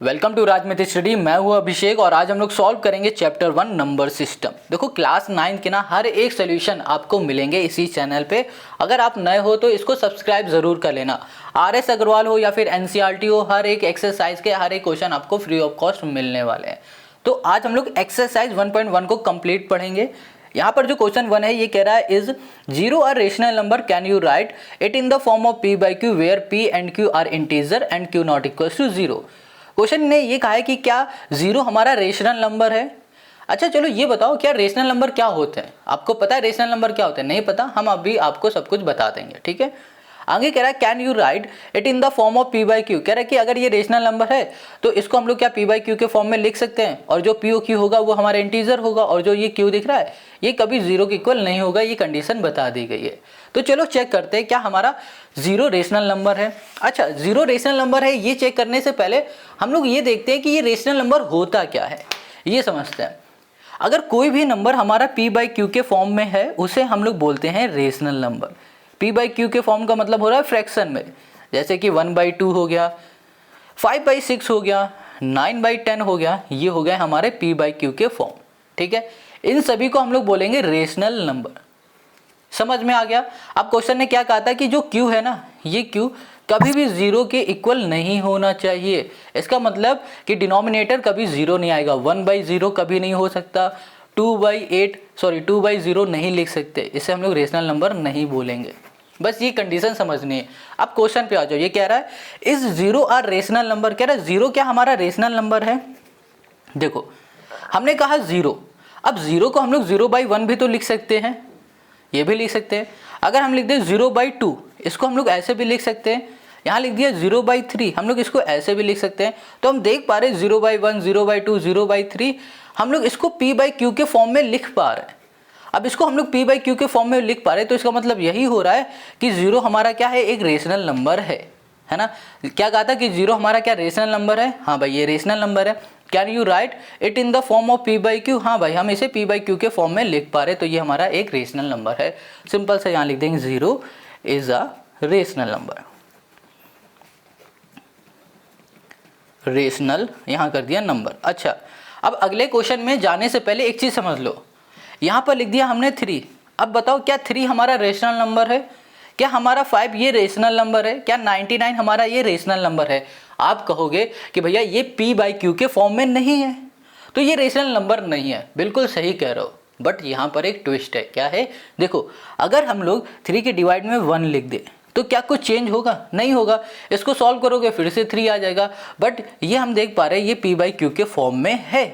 Welcome to राजमित study. मैं हूं अभिषेक और आज हम लोग सॉल्व करेंगे चैप्टर 1 नंबर सिस्टम। देखो क्लास 9 के ना हर एक सोल्यूशन आपको मिलेंगे इसी चैनल पे। अगर आप नए हो तो इसको सब्सक्राइब जरूर कर लेना। RS अग्रवाल हो या फिर NCERT हो, हर एक एक्सरसाइज के हर एक क्वेश्चन आपको फ्री ऑफ कॉस्ट मिलने वाले हैं। तो आज हम लोग एक्सरसाइज 1.1 को कंप्लीट पढ़ेंगे। यहाँ पर जो क्वेश्चन 1 है ये कह रहा है is zero a rational number, can you write it in the form of P by Q where P and Q are integer and Q not equal to 0। Question ने ये कहा है कि क्या जीरो हमारा रेशनल नंबर है। अच्छा चलो ये बताओ क्या रेशनल नंबर क्या होते हैं। आपको पता है रेशनल नंबर क्या होते हैं? नहीं पता, हम अभी आपको सब कुछ बता देंगे। ठीक है, आगे कह रहा है can you write it in the form of P by Q। कह रहा है कि अगर ये रेशनल नंबर है तो इसको हम लोग क्या P by Q के फॉर्म में लिख सकते हैं, और जो P Q होगा वो हमारा इंटीजर होगा, और जो ये Q दिख रहा है ये कभी जीरो के इक्वल नहीं होगा। ये कंडीशन बता दी गई है। तो चलो चेक करते हैं क्या हमारा जीरो रेशनल नंबर है। अच्छा, जीरो रेशनल नंबर है ये चेक करने से पहले हम लोग ये देखते हैं कि ये रेशनल नंबर होता क्या है, ये समझते हैं। अगर कोई भी नंबर हमारा P by Q के फॉर्म में है उसे हम लोग बोलते हैं rational number. P by Q के फॉर्म का मतलब हो रहा है फ्रैक्शन में, जैसे कि 1/2 हो गया, 5/6 हो गया, 9/10 हो गया, ये हो गया हमारे P by Q के फॉर्म। ठीक है, इन सभी को हम लोग बोलेंगे रेशनल नंबर। समझ में आ गया। अब क्वेश्चन ने क्या कहा था कि जो Q है ना, ये Q कभी भी जीरो के इक्वल नहीं होना चाहिए। इसका मतलब कि डिनोमिनेटर कभी जीरो नहीं आएगा। 1/0 कभी नहीं हो सकता, 2/0 नहीं लिख सकते, इसे हम लोग रेशनल नंबर नहीं बोलेंगे। बस ये कंडीशन समझनी है। अब क्वेश्चन पे आ जाओ। ये कह रहा है is zero are rational number. कह रहा है जीरो क्या हमारा रेशनल नंबर है। देखो हमने कहा जीरो, अब जीरो को हम लोग 0/1 भी तो लिख सकते हैं, ये भी लिख सकते हैं। अगर हम लिख दें 0/2, इसको हम लोग ऐसे भी लिख सकते हैं। यहाँ लिख दिया 0/3, हम लोग इसको ऐसे भी लिख सकते हैं। तो हम देख पा रहे 0/1, 0/2, 0/3, हम लोग इसको P by Q के फॉर्म में लिख पा रहे हैं। अब इसको हम लोग P by Q के फॉर्म में लिख पा रहे हैं तो इसका मतलब यही हो रहा है कि जीरो हमारा क्या है, एक रेशनल नंबर है ना। क्या कहा था कि जीरो हमारा क्या रेशनल नंबर है। हाँ भाई ये रेशनल नंबर है। Can you write it in the form of P by Q। हाँ भाई हम इसे P by Q के फॉर्म में लिख पा रहे, तो ये हमारा एक रेशनल नंबर है। सिंपल से यहाँ लिख देंगे zero is a rational number. Rational यहाँ कर दिया नंबर। अच्छा, अब अगले क्वेश्चन में जाने से पहले एक चीज समझ लो। यहाँ पर लिख दिया हमने 3। अब बताओ क्या 3 हमारा रेशनल नंबर है? क्या हमारा 5 ये रेशनल नंबर है? क्या 99 हमारा ये रेशनल नंबर है? आप कहोगे कि भैया ये P by Q के फॉर्म में नहीं है तो ये रेशनल नंबर नहीं है। बिल्कुल सही कह रहे हो, बट यहाँ पर एक ट्विस्ट है। क्या है? देखो अगर हम लोग 3 के डिवाइड में 1 लिख दे तो क्या कुछ चेंज होगा? नहीं होगा। इसको सॉल्व करोगे फिर से 3 आ जाएगा, बट ये हम देख पा रहे हैं ये P by Q के फॉर्म में है।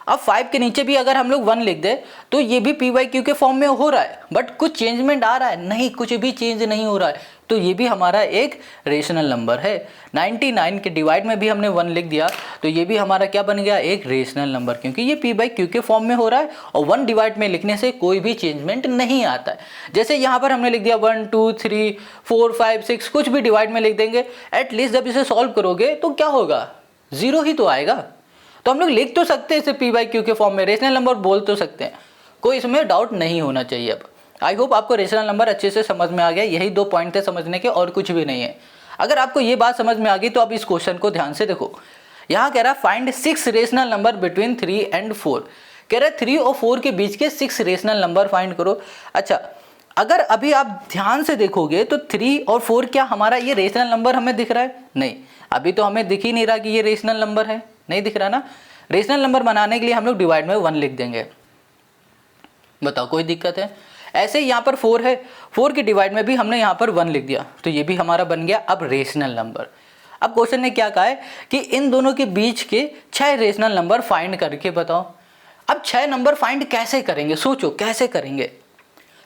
अब 5 के नीचे भी अगर हम लोग 1 लिख दे तो ये भी P by Q के फॉर्म में हो रहा है, बट कुछ चेंजमेंट आ रहा है? नहीं, कुछ भी चेंज नहीं हो रहा है, तो ये भी हमारा एक रेशनल नंबर है। 99 के डिवाइड में भी हमने 1 लिख दिया तो ये भी हमारा क्या बन गया, एक रेशनल नंबर, क्योंकि ये P by Q के फॉर्म में हो रहा है और 1 डिवाइड में लिखने से कोई भी चेंजमेंट नहीं आता है। जैसे यहाँ पर हमने लिख दिया 1 2 3 4 5 6, कुछ भी डिवाइड में लिख देंगे, एटलीस्ट जब इसे सॉल्व करोगे तो क्या होगा, जीरो ही तो आएगा। तो हम लोग लिख तो सकते हैं इसे P by Q के फॉर्म में, रेशनल नंबर बोल तो सकते हैं, कोई इसमें डाउट नहीं होना चाहिए। अब आई होप आपको रेशनल नंबर अच्छे से समझ में आ गया। यही 2 पॉइंट थे समझने के, और कुछ भी नहीं है। अगर आपको ये बात समझ में आ गई तो अब इस क्वेश्चन को ध्यान से देखो। यहाँ कह रहा है find 6 rational number between 3 and 4। कह रहा है 3 और 4 के बीच के 6 रेशनल नंबर फाइंड करो। अच्छा, अगर अभी आप ध्यान से देखोगे तो 3 और 4 क्या हमारा ये रेशनल नंबर हमें दिख रहा है? नहीं, अभी तो हमें दिख ही नहीं रहा कि ये रेशनल नंबर है, नहीं दिख रहा ना। रेशनल नंबर बनाने के लिए हम लोग डिवाइड में 1 लिख देंगे। बताओ कोई दिक्कत है? ऐसे ही यहाँ पर 4 है, 4 के डिवाइड में भी हमने यहाँ पर 1 लिख दिया तो ये भी हमारा बन गया अब रेशनल नंबर। अब क्वेश्चन ने क्या कहा है कि इन दोनों के बीच के 6 रेशनल नंबर फाइंड करके बताओ। अब 6 नंबर फाइंड कैसे करेंगे, सोचो कैसे करेंगे।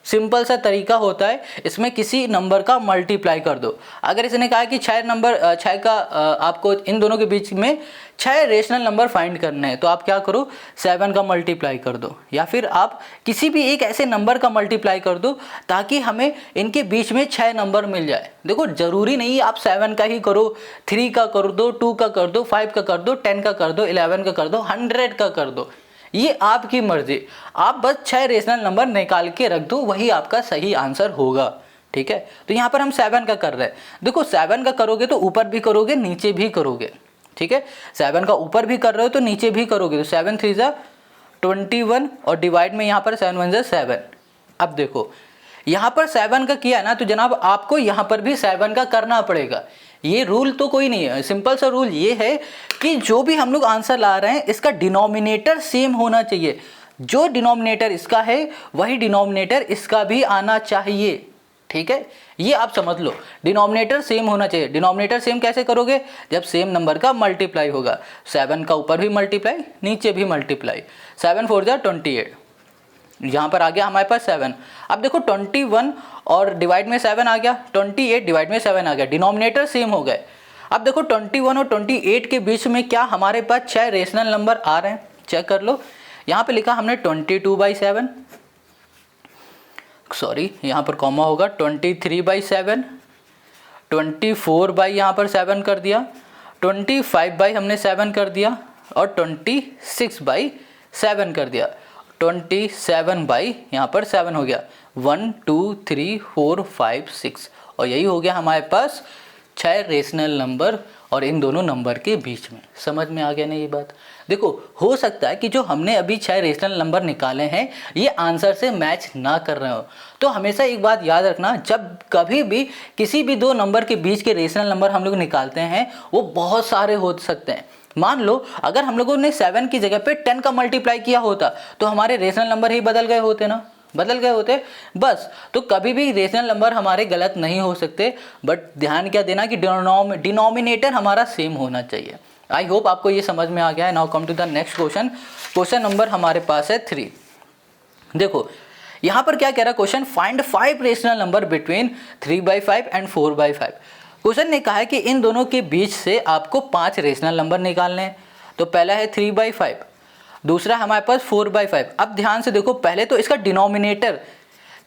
सिंपल सा तरीका होता है, इसमें किसी नंबर का मल्टीप्लाई कर दो। अगर इसने कहा कि 6 का आपको इन दोनों के बीच में 6 रेशनल नंबर फाइंड करने हैं तो आप क्या करो, 7 का मल्टीप्लाई कर दो, या फिर आप किसी भी एक ऐसे नंबर का मल्टीप्लाई कर दो ताकि हमें इनके बीच में 6 नंबर मिल जाए। देखो जरूरी नहीं आप 7 का ही करो, 3 का कर दो, 2 का कर दो, 5 का कर दो, 10 का कर दो, 11 का कर दो, 100 का कर दो, ये आपकी मर्जी। आप बस 6 रेशनल नंबर निकाल के रख दो, वही आपका सही आंसर होगा। ठीक है, तो यहाँ पर हम 7 का कर रहे हैं। देखो 7 का करोगे तो ऊपर भी करोगे नीचे भी करोगे, ठीक है, 7 का ऊपर भी कर रहे हो तो नीचे भी करोगे, तो 7 3 जा 21 और डिवाइड में यहाँ पर 7 1 जा 7। अब देखो यहाँ पर 7 का किया ना, तो जनाब आपको यहाँ पर भी 7 का करना पड़ेगा। ये रूल तो कोई नहीं है, सिंपल सा रूल ये है कि जो भी हम लोग आंसर ला रहे हैं इसका डिनोमिनेटर सेम होना चाहिए। जो डिनोमिनेटर इसका है वही डिनोमिनेटर इसका भी आना चाहिए, ठीक है, ये आप समझ लो, डिनोमिनेटर सेम होना चाहिए। डिनोमिनेटर सेम कैसे करोगे, जब सेम नंबर का मल्टीप्लाई होगा, 7 का ऊपर भी मल्टीप्लाई नीचे भी मल्टीप्लाई, 7 4 जा 28, यहाँ पर आ गया हमारे पास 7। अब देखो 21 और डिवाइड में 7 आ गया, 28 डिवाइड में 7 आ गया, डिनोमिनेटर सेम हो गए। अब देखो 21 और 28 के बीच में क्या हमारे पास 6 रेशनल नंबर आ रहे हैं, चेक कर लो। यहाँ पे लिखा हमने 22/7, सॉरी यहाँ पर कॉमा होगा, 23/7, 24 यहाँ पर 7 कर दिया, 25 हमने 7 कर दिया और 26/7 कर दिया, 27 यहाँ पर 7 हो गया, 1 2 3 4 5 6, और यही हो गया हमारे पास 6 रेशनल नंबर और इन दोनों नंबर के बीच में। समझ में आ गया ना ये बात। देखो हो सकता है कि जो हमने अभी 6 रेशनल नंबर निकाले हैं ये आंसर से मैच ना कर रहे हो, तो हमेशा एक बात याद रखना, जब कभी भी किसी भी दो नंबर के बीच के रेशनल नंबर हम लोग निकालते हैं वो बहुत सारे हो सकते हैं। मान लो अगर हम लोगों ने 7 की जगह पे 10 का मल्टीप्लाई किया होता तो हमारे रेशनल नंबर ही बदल गए होते ना, बदल गए होते बस। तो कभी भी रेशनल नंबर हमारे गलत नहीं हो सकते, बट ध्यान क्या देना कि डिनोमिनेटर हमारा सेम होना चाहिए। आई होप आपको ये समझ में आ गया है। Now come to the next question. Question number हमारे पास है 3। देखो यहाँ पर क्या कह रहा है question, find 5 rational number between 3/5 and 4/5। Question ने कहा है कि इन दोनों के बीच से आपको 5 रेशनल नंबर निकालने हैं। तो पहला है 3/5, दूसरा हमारे पास 4/5। अब ध्यान से देखो, पहले तो इसका डिनोमिनेटर,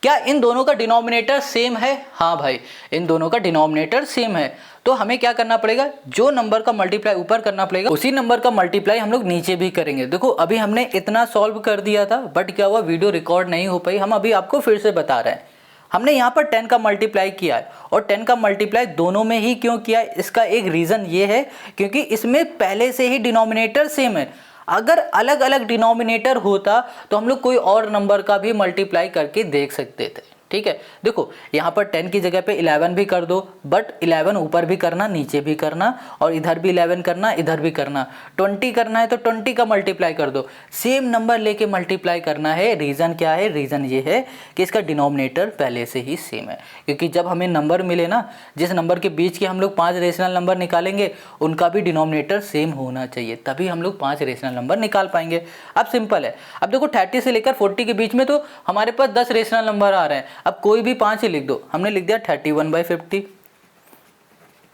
क्या इन दोनों का डिनोमिनेटर सेम है? हाँ भाई, इन दोनों का डिनोमिनेटर सेम है। तो हमें क्या करना पड़ेगा, जो नंबर का मल्टीप्लाई ऊपर करना पड़ेगा उसी नंबर का मल्टीप्लाई हम लोग नीचे भी करेंगे। देखो अभी हमने इतना सॉल्व कर दिया था, बट क्या हुआ, वीडियो रिकॉर्ड नहीं हो पाई। हम अभी आपको फिर से बता रहे हैं, हमने यहाँ पर 10 का मल्टीप्लाई किया है और 10 का मल्टीप्लाई दोनों में ही क्यों किया है, इसका एक रीज़न ये है क्योंकि इसमें पहले से ही डिनोमिनेटर सेम है। अगर अलग अलग डिनोमिनेटर होता तो हम लोग कोई और नंबर का भी मल्टीप्लाई करके देख सकते थे, ठीक है। देखो यहाँ पर 10 की जगह पे 11 भी कर दो, बट 11 ऊपर भी करना नीचे भी करना, और इधर भी 11 करना इधर भी करना। 20 करना है तो 20 का मल्टीप्लाई कर दो, सेम नंबर लेके मल्टीप्लाई करना है। रीज़न क्या है, रीज़न ये है कि इसका डिनोमिनेटर पहले से ही सेम है। क्योंकि जब हमें नंबर मिले ना, जिस नंबर के बीच के हम लोग 5 रेशनल नंबर निकालेंगे उनका भी डिनोमिनेटर सेम होना चाहिए, तभी हम लोग 5 रेशनल नंबर निकाल पाएंगे। अब सिंपल है। अब देखो 30 से लेकर 40 के बीच में तो हमारे पास 10 रेशनल नंबर आ रहे हैं। अब कोई भी 5 ही लिख दो। हमने लिख दिया 31/50,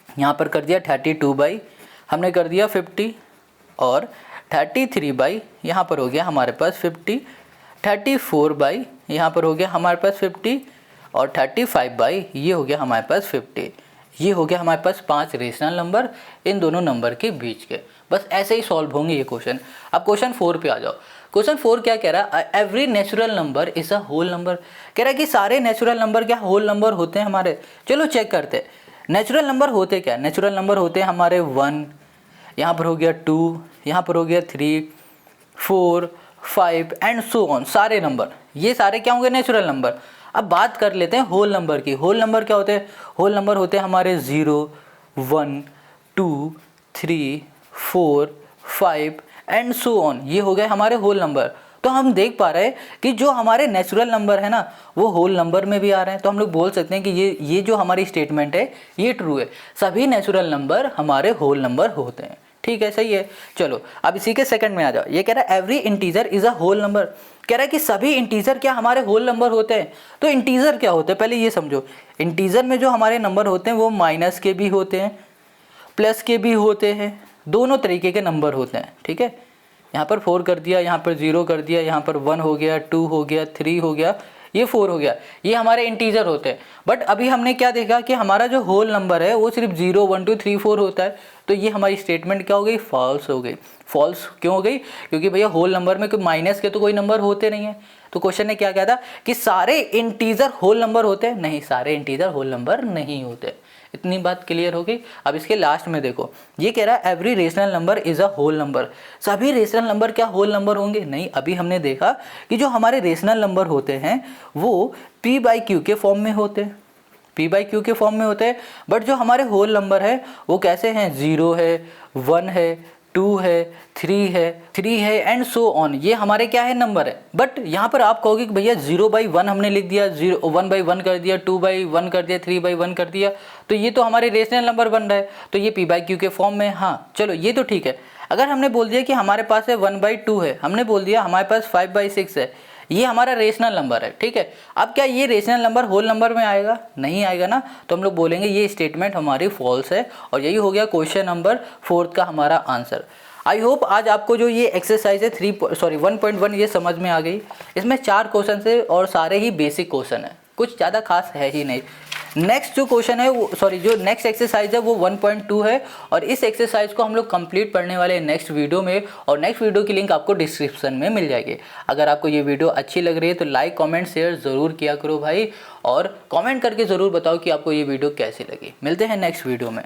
यहाँ पर कर दिया 32 हमने कर दिया 50, और 33 यहाँ पर हो गया हमारे पास 50, 34 यहाँ पर हो गया हमारे पास 50, और 35 ये हो गया हमारे पास 50। ये हो गया हमारे पास 5 रेशनल नंबर इन दोनों नंबर के बीच के। बस ऐसे ही सॉल्व होंगे ये क्वेश्चन। अब क्वेश्चन 4 पे आ जाओ। क्वेश्चन 4 क्या कह रहा है, every natural number is a whole number. कह रहा है कि सारे नेचुरल नंबर क्या होल नंबर होते हैं हमारे। चलो चेक करते हैं नेचुरल नंबर होते क्या। नेचुरल नंबर होते हैं हमारे 1, यहाँ पर हो गया 2, यहाँ पर हो गया 3, 4, 5 एंड सो ऑन। सारे नंबर ये सारे क्या होंगे, नेचुरल नंबर। अब बात कर लेते हैं होल नंबर की। होल नंबर क्या होते हैं, होल नंबर होते हैं हमारे 0, 1, 2, 3, 4, 5 एंड सो ऑन। ये हो गए हमारे होल नंबर। तो हम देख पा रहे हैं कि जो हमारे नेचुरल नंबर है ना वो होल नंबर में भी आ रहे हैं। तो हम लोग बोल सकते हैं कि ये जो हमारी स्टेटमेंट है ये ट्रू है, सभी नेचुरल नंबर हमारे होल नंबर होते हैं। ठीक है, सही है। चलो अब इसी के सेकंड में आ जाओ। ये कह रहा है every integer is a whole number. कह रहा है कि सभी इंटीजर क्या हमारे होल नंबर होते हैं। तो इंटीजर क्या होते हैं पहले ये समझो। इंटीजर में जो हमारे नंबर होते हैं वो माइनस के भी होते हैं, प्लस के भी होते हैं, दोनों तरीके के नंबर होते हैं। ठीक है, यहाँ पर 4 कर दिया, यहाँ पर 0 कर दिया, यहाँ पर 1 हो गया, 2 हो गया, 3 हो गया, ये 4 हो गया। ये हमारे इंटीजर होते हैं। बट अभी हमने क्या देखा कि हमारा जो होल नंबर है वो सिर्फ 0, 1, 2, 3, 4 होता है। तो ये हमारी स्टेटमेंट क्या हो गई, फॉल्स हो गई। फॉल्स क्यों हो गई, क्योंकि भैया होल नंबर में कोई माइनस के तो कोई नंबर होते नहीं है। तो क्वेश्चन ने क्या कहा था कि सारे इंटीजर होल नंबर होते हैं। नहीं, सारे इंटीजर होल नंबर नहीं होते। इतनी बात क्लियर हो गई। अब इसके लास्ट में देखो, ये कह रहा है every rational number is a whole number. सभी रेशनल नंबर क्या होल नंबर होंगे? नहीं। अभी हमने देखा कि जो हमारे रेशनल नंबर होते हैं वो p/q के फॉर्म में होते हैं, p/q के फॉर्म में होते हैं। बट जो हमारे होल नंबर है वो कैसे हैं? 0 है, 1 है, 2 है, 3 है एंड सो ऑन। ये हमारे क्या है? नंबर है। बट यहाँ पर आप कहोगे कि भैया 0/1 हमने लिख दिया, 1/1 कर दिया, 2/1 कर दिया, 3/1 कर दिया, तो ये तो हमारे रेशनल नंबर बन रहा है, तो ये p/q के फॉर्म में। हाँ चलो ये तो ठीक है। अगर हमने बोल दिया कि हमारे पास है 1/2 है, हमने बोल दिया हमारे पास 5/6 है, ये हमारा रेशनल नंबर है, ठीक है। अब क्या ये रेशनल नंबर होल नंबर में आएगा? नहीं आएगा ना, तो हम लोग बोलेंगे ये स्टेटमेंट हमारी फॉल्स है। और यही हो गया क्वेश्चन नंबर 4 का हमारा आंसर। आई होप आज आपको जो ये एक्सरसाइज है 1.1 ये समझ में आ गई। इसमें 4 क्वेश्चन है और सारे ही बेसिक क्वेश्चन है, कुछ ज़्यादा खास है ही नहीं। नेक्स्ट जो क्वेश्चन है वो जो नेक्स्ट एक्सरसाइज है वो 1.2 है और इस एक्सरसाइज को हम लोग कंप्लीट पढ़ने वाले हैं नेक्स्ट वीडियो में, और नेक्स्ट वीडियो की लिंक आपको डिस्क्रिप्शन में मिल जाएगी। अगर आपको ये वीडियो अच्छी लग रही है तो लाइक कमेंट शेयर ज़रूर किया करो भाई, और कमेंट करके ज़रूर बताओ कि आपको ये वीडियो कैसी लगी। मिलते हैं नेक्स्ट वीडियो में।